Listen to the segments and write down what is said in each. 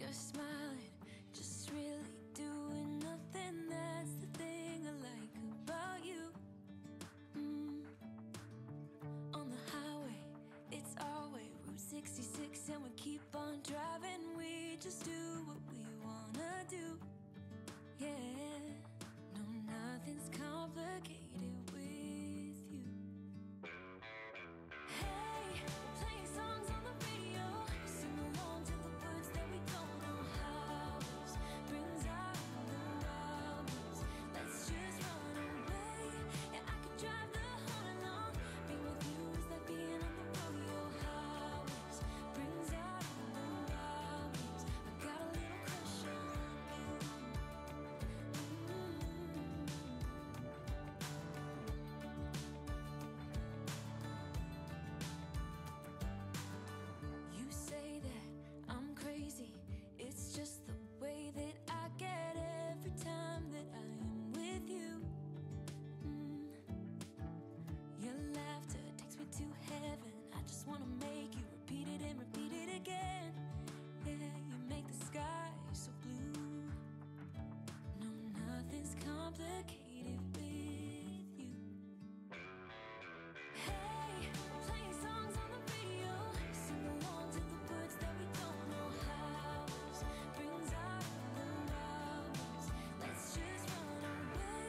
just smiling, just really doing nothing. That's the thing I like about you. On the highway, it's our way, Route 66, and we keep on driving. We just do what we wanna do. Yeah, no, nothing's complicated with you. Hey, playing songs on the radio, sing along to the words that we don't know how. This brings out the wildness. Let's just run away. Yeah, I could drive the whole along. Being with you is like being on the rodeo. Highways brings out the wildness. I got a little crush on you. You say that I'm crazy, it's just the way that I get every time that I am with you. Your laughter takes me to heaven. I just wanna make you repeat it and repeat it again. Yeah, you make the sky so blue. No, nothing's complicated with you. Hey, playing songs on the radio, sing along to the words that we don't know how. This brings out the wildness. Let's just run away.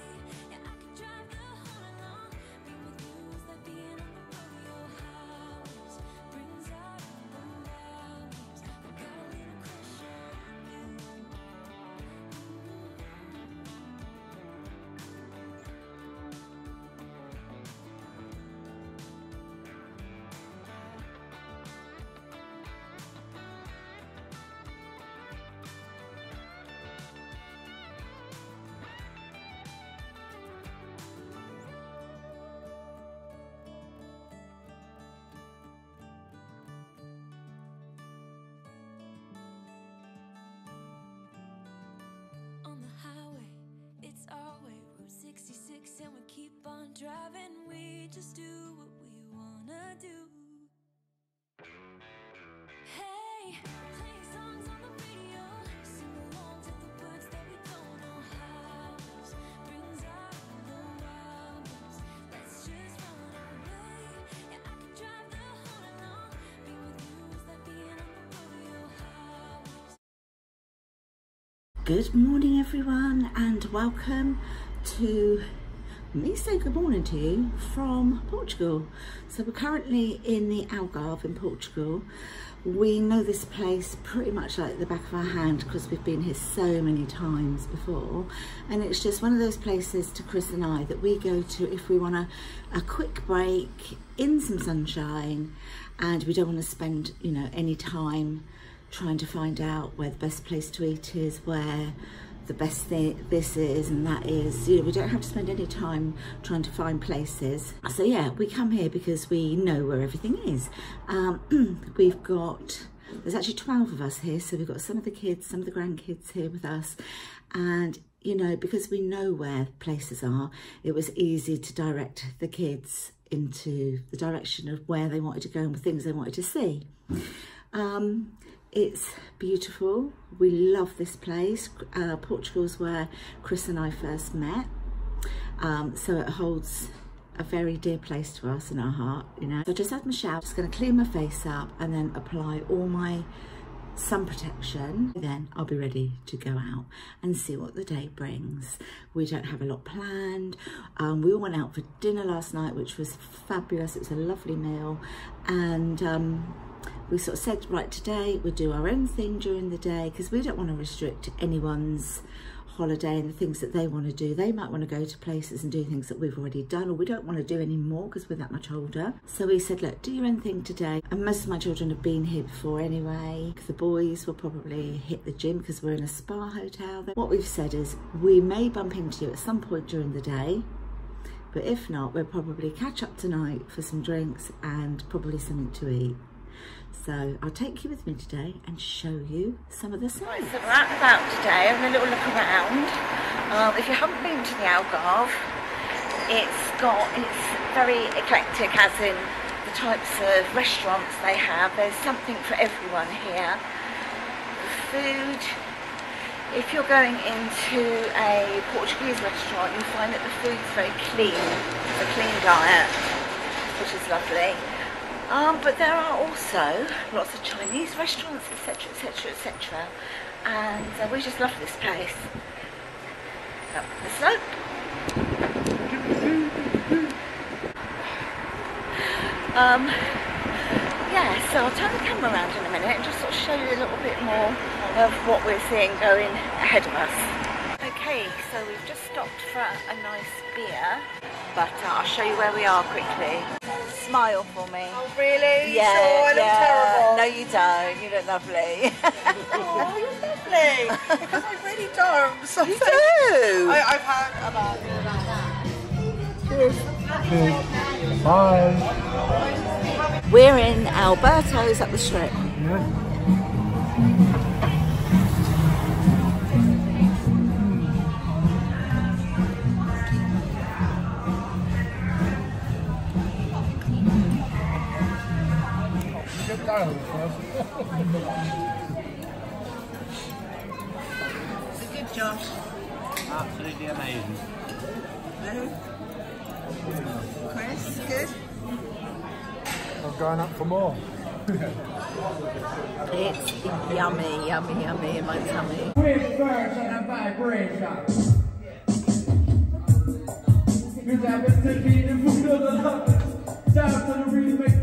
Yeah, I could drive the whole along. Being with you is like being on the rodeo. Highways brings out the wildness. I got a little crush on you. On the highway, it's our way, Route 66, and we keep on driving. We just do what we wanna do. Hey, playing songs on the radio, sing along to the words that we don't know how. This brings out the wildness. Let's just run away. Yeah, I could drive the whole along. Being with you is like being on the rodeo. Highways. Good morning everyone, and welcome to me saying good morning to you from Portugal. So we're currently in the Algarve in Portugal. We know this place pretty much like the back of our hand because we've been here so many times before, and it's just one of those places to Chris and I that we go to if we want a quick break in some sunshine and we don't want to spend, you know, any time trying to find out where the best place to eat is, where the best thing this is and that is. You know, we don't have to spend any time trying to find places. So yeah, we come here because we know where everything is. We've got, there's actually 12 of us here, so we've got some of the kids, some of the grandkids here with us, and you know, because we know where places are, it was easy to direct the kids into the direction of where they wanted to go and the things they wanted to see. It's beautiful. We love this place. Portugal's where Chris and I first met, so it holds a very dear place to us in our heart, you know. So I just had my shower, just going to clean my face up and then apply all my sun protection. Then I'll be ready to go out and see what the day brings. We don't have a lot planned. We all went out for dinner last night, which was fabulous. It was a lovely meal, and we sort of said, right, today we'll do our own thing during the day because we don't want to restrict anyone's holiday and the things that they want to do. They might want to go to places and do things that we've already done, or we don't want to do any more because we're that much older. So we said, look, do your own thing today. And most of my children have been here before anyway. The boys will probably hit the gym because we're in a spa hotel. What we've said is we may bump into you at some point during the day, but if not, we'll probably catch up tonight for some drinks and probably something to eat. So I'll take you with me today and show you some of the sights. Right, so we're out and about today, having a little look around. If you haven't been to the Algarve, it's very eclectic, as in the types of restaurants they have. There's something for everyone here. food. If you're going into a Portuguese restaurant, you find that the food's very clean. It's a clean diet, which is lovely. But there are also lots of Chinese restaurants, etc, etc, etc. And we just love this place. Up the slope. Yeah, so I'll turn the camera around in a minute and just sort of show you a little bit more of what we're seeing going ahead of us. Okay, so we've just stopped for a nice beer, but I'll show you where we are quickly. Smile for me. Oh really? Yeah, So I look terrible. No you don't, you look lovely. Oh, you're lovely. Because I really don't. So You do! I've had about that. Cheers. Bye. We're in Alberto's up the strip. Yeah. Get down first. Is it good, Josh? Absolutely amazing. Chris, good? I'm going up for more. It's yummy, yummy, yummy in my tummy. Quick first on a vibration. Cause I've been taking the food of the love. Down to the remix.